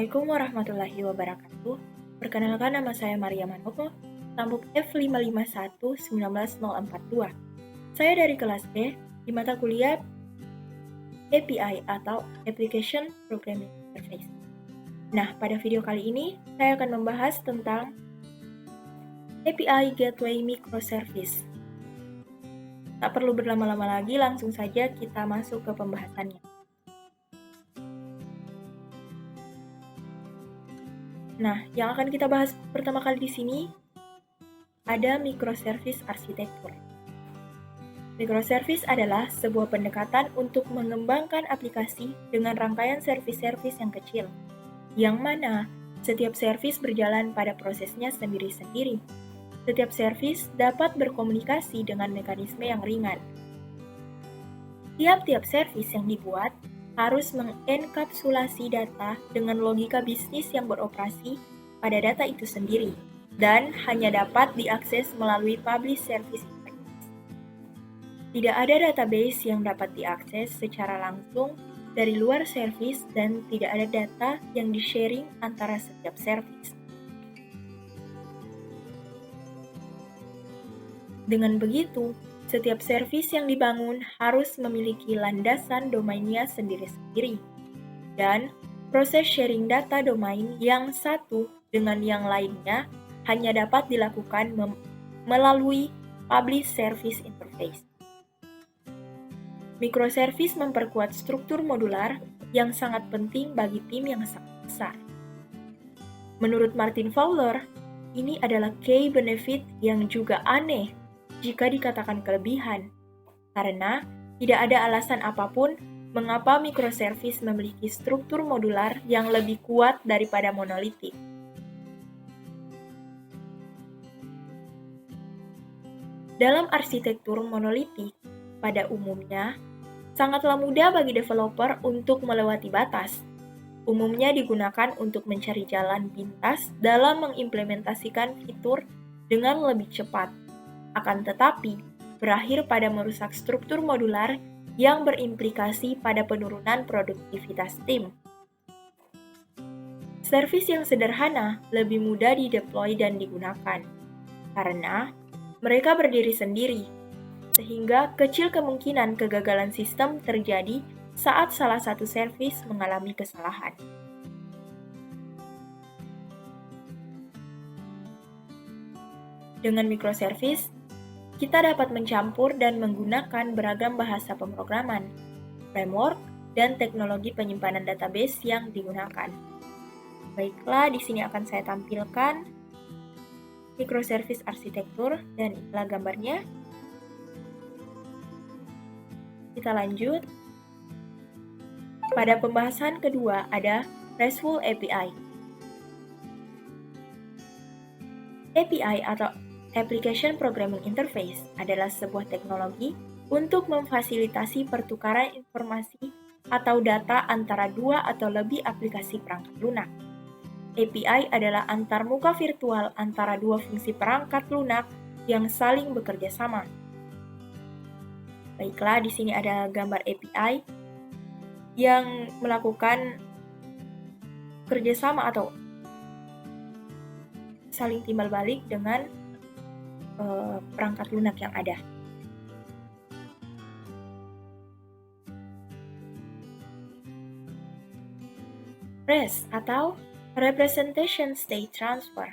Assalamualaikum warahmatullahi wabarakatuh. Perkenalkan, nama saya Maria Manopo, tampuk F551-19042. Saya dari kelas B di mata kuliah API atau Application Programming Interface. Nah, pada video kali ini saya akan membahas tentang API Gateway Microservice. Tak perlu berlama-lama lagi, langsung saja kita masuk ke pembahasannya. Nah, yang akan kita bahas pertama kali di sini ada microservice architecture. Microservice adalah sebuah pendekatan untuk mengembangkan aplikasi dengan rangkaian service-service yang kecil, yang mana setiap service berjalan pada prosesnya sendiri-sendiri. Setiap service dapat berkomunikasi dengan mekanisme yang ringan. Tiap-tiap service yang dibuat harus mengenkapsulasi data dengan logika bisnis yang beroperasi pada data itu sendiri dan hanya dapat diakses melalui publish service interface. Tidak ada database yang dapat diakses secara langsung dari luar service dan tidak ada data yang di-sharing antara setiap service. Dengan begitu, setiap service yang dibangun harus memiliki landasan domainnya sendiri-sendiri, dan proses sharing data domain yang satu dengan yang lainnya hanya dapat dilakukan melalui publish service interface. Microservice memperkuat struktur modular yang sangat penting bagi tim yang sangat besar. Menurut Martin Fowler, ini adalah key benefit yang juga aneh jika dikatakan kelebihan, karena tidak ada alasan apapun mengapa microservice memiliki struktur modular yang lebih kuat daripada monolitik. Dalam arsitektur monolitik, pada umumnya, sangatlah mudah bagi developer untuk melewati batas. Umumnya digunakan untuk mencari jalan pintas dalam mengimplementasikan fitur dengan lebih cepat. Akan tetapi, berakhir pada merusak struktur modular yang berimplikasi pada penurunan produktivitas tim. Service yang sederhana lebih mudah dideploy dan digunakan, karena mereka berdiri sendiri, sehingga kecil kemungkinan kegagalan sistem terjadi saat salah satu service mengalami kesalahan. Dengan microservice, kita dapat mencampur dan menggunakan beragam bahasa pemrograman, framework, dan teknologi penyimpanan database yang digunakan. Baiklah, di sini akan saya tampilkan microservice arsitektur dan inilah gambarnya. Kita lanjut. Pada pembahasan kedua ada RESTful API. API atau Application Programming Interface adalah sebuah teknologi untuk memfasilitasi pertukaran informasi atau data antara dua atau lebih aplikasi perangkat lunak. API adalah antarmuka virtual antara dua fungsi perangkat lunak yang saling bekerja sama. Baiklah, di sini ada gambar API yang melakukan kerjasama atau saling timbal balik dengan perangkat lunak yang ada. REST atau Representation State Transfer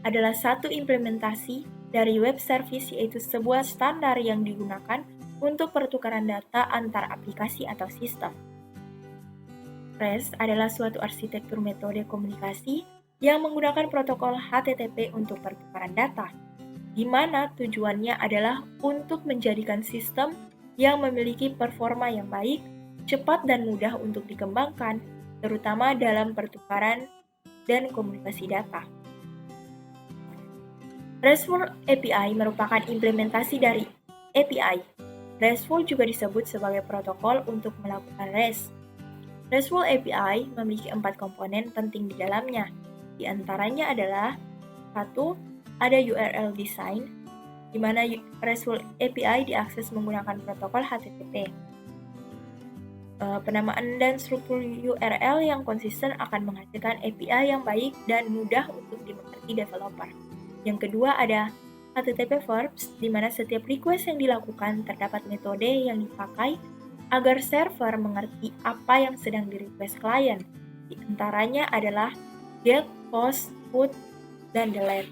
adalah satu implementasi dari web service, yaitu sebuah standar yang digunakan untuk pertukaran data antar aplikasi atau sistem. REST adalah suatu arsitektur metode komunikasi yang menggunakan protokol HTTP untuk pertukaran data, di mana tujuannya adalah untuk menjadikan sistem yang memiliki performa yang baik, cepat dan mudah untuk dikembangkan, terutama dalam pertukaran dan komunikasi data. RESTful API merupakan implementasi dari API. RESTful juga disebut sebagai protokol untuk melakukan REST. RESTful API memiliki 4 komponen penting di dalamnya. Di antaranya adalah 1. Ada URL design, di mana RESTful API diakses menggunakan protokol HTTP. Penamaan dan struktur URL yang konsisten akan menghasilkan API yang baik dan mudah untuk dimengerti developer. Yang kedua ada HTTP verbs, di mana setiap request yang dilakukan terdapat metode yang dipakai agar server mengerti apa yang sedang di-request klien. Di antaranya adalah get, post, put, dan delete.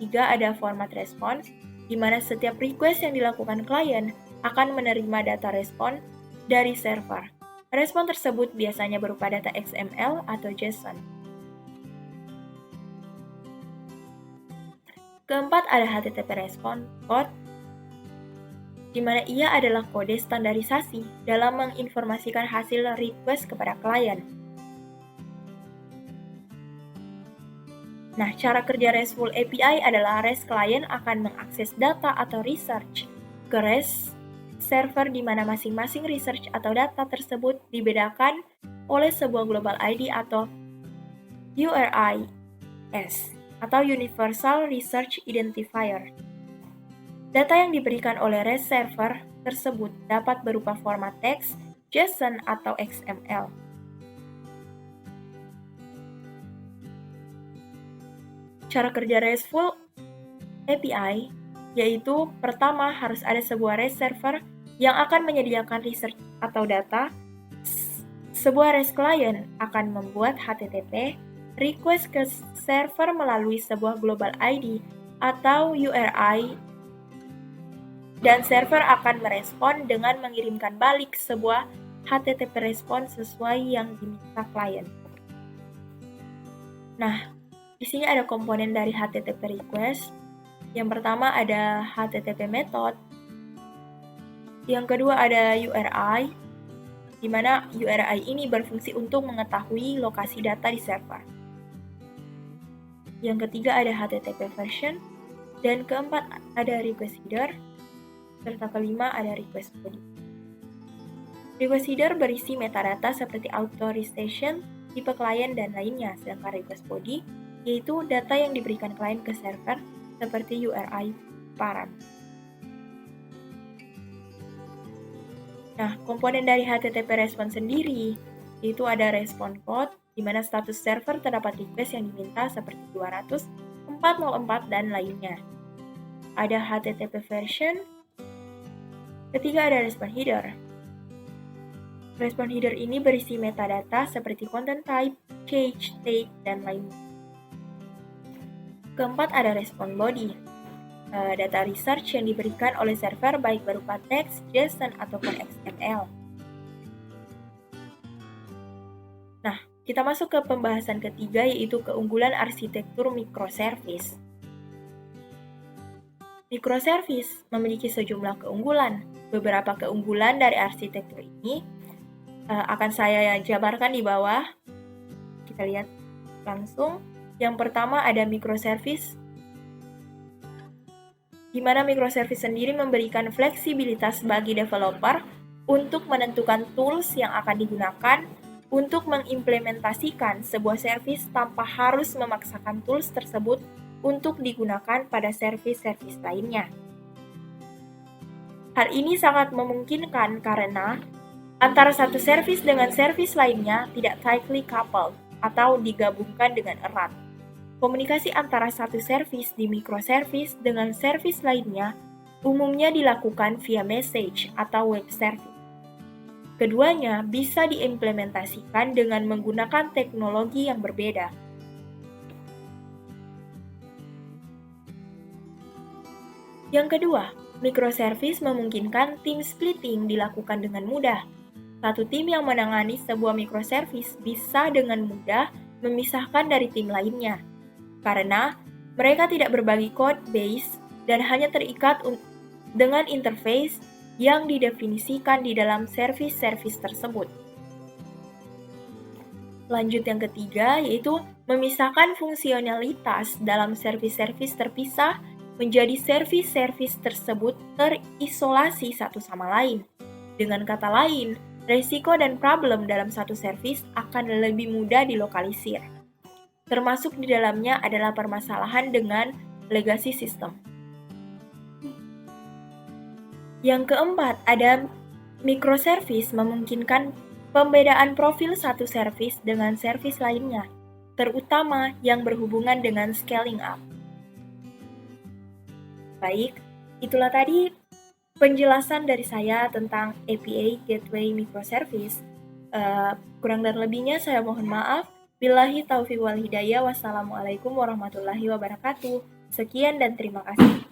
Tiga ada format response, di mana setiap request yang dilakukan klien akan menerima data respon dari server. Respon tersebut biasanya berupa data XML atau JSON. Keempat ada HTTP response code, di mana ia adalah kode standarisasi dalam menginformasikan hasil request kepada klien. Nah, cara kerja RESTful API adalah REST client akan mengakses data atau research ke REST server di mana masing-masing research atau data tersebut dibedakan oleh sebuah global ID atau URIS atau Universal Research Identifier. Data yang diberikan oleh REST server tersebut dapat berupa format teks, JSON, atau XML. Cara kerja RESTful API yaitu pertama harus ada sebuah REST server yang akan menyediakan research atau data. Sebuah REST client akan membuat HTTP request ke server melalui sebuah global ID atau URI, dan server akan merespon dengan mengirimkan balik sebuah HTTP response sesuai yang diminta klien. Nah, di sini ada komponen dari HTTP request. Yang pertama ada HTTP method. Yang kedua ada URI, di mana URI ini berfungsi untuk mengetahui lokasi data di server. Yang ketiga ada HTTP version, dan keempat ada request header, serta kelima ada request body. Request header berisi metadata seperti authorization, tipe klien, dan lainnya, sedangkan request body yaitu data yang diberikan klien ke server seperti URI parent. Nah, komponen dari HTTP response sendiri yaitu ada response code, di mana status server terdapat request yang diminta seperti 200, 404, dan lainnya. Ada HTTP version. Ketiga ada response header. Response header ini berisi metadata seperti content type, cage, state, dan lainnya. Keempat ada response body. Data research yang diberikan oleh server baik berupa teks, JSON, ataupun XML. Nah, kita masuk ke pembahasan ketiga yaitu keunggulan arsitektur microservice. Microservice memiliki sejumlah keunggulan. Beberapa keunggulan dari arsitektur ini akan saya jabarkan di bawah. Kita lihat langsung. Yang pertama ada microservice, di mana microservice sendiri memberikan fleksibilitas bagi developer untuk menentukan tools yang akan digunakan untuk mengimplementasikan sebuah service tanpa harus memaksakan tools tersebut untuk digunakan pada service-service lainnya. Hal ini sangat memungkinkan karena antara satu service dengan service lainnya tidak tightly coupled atau digabungkan dengan erat. Komunikasi antara satu service di microservice dengan service lainnya umumnya dilakukan via message atau web service. Keduanya bisa diimplementasikan dengan menggunakan teknologi yang berbeda. Yang kedua, microservice memungkinkan team splitting dilakukan dengan mudah. Satu tim yang menangani sebuah microservice bisa dengan mudah memisahkan dari tim lainnya, karena mereka tidak berbagi code base dan hanya terikat dengan interface yang didefinisikan di dalam service-service tersebut. Lanjut yang ketiga, yaitu memisahkan fungsionalitas dalam service-service terpisah menjadi service-service tersebut terisolasi satu sama lain. Dengan kata lain, resiko dan problem dalam satu service akan lebih mudah dilokalisir. Termasuk di dalamnya adalah permasalahan dengan legacy system. Yang keempat, ada Microservice memungkinkan pembedaan profil satu service dengan service lainnya, terutama yang berhubungan dengan scaling up. Baik, itulah tadi penjelasan dari saya tentang APA Gateway Microservice. Kurang dan lebihnya saya mohon maaf. Billahi taufiq wal hidayah. Wassalamualaikum warahmatullahi wabarakatuh. Sekian dan terima kasih.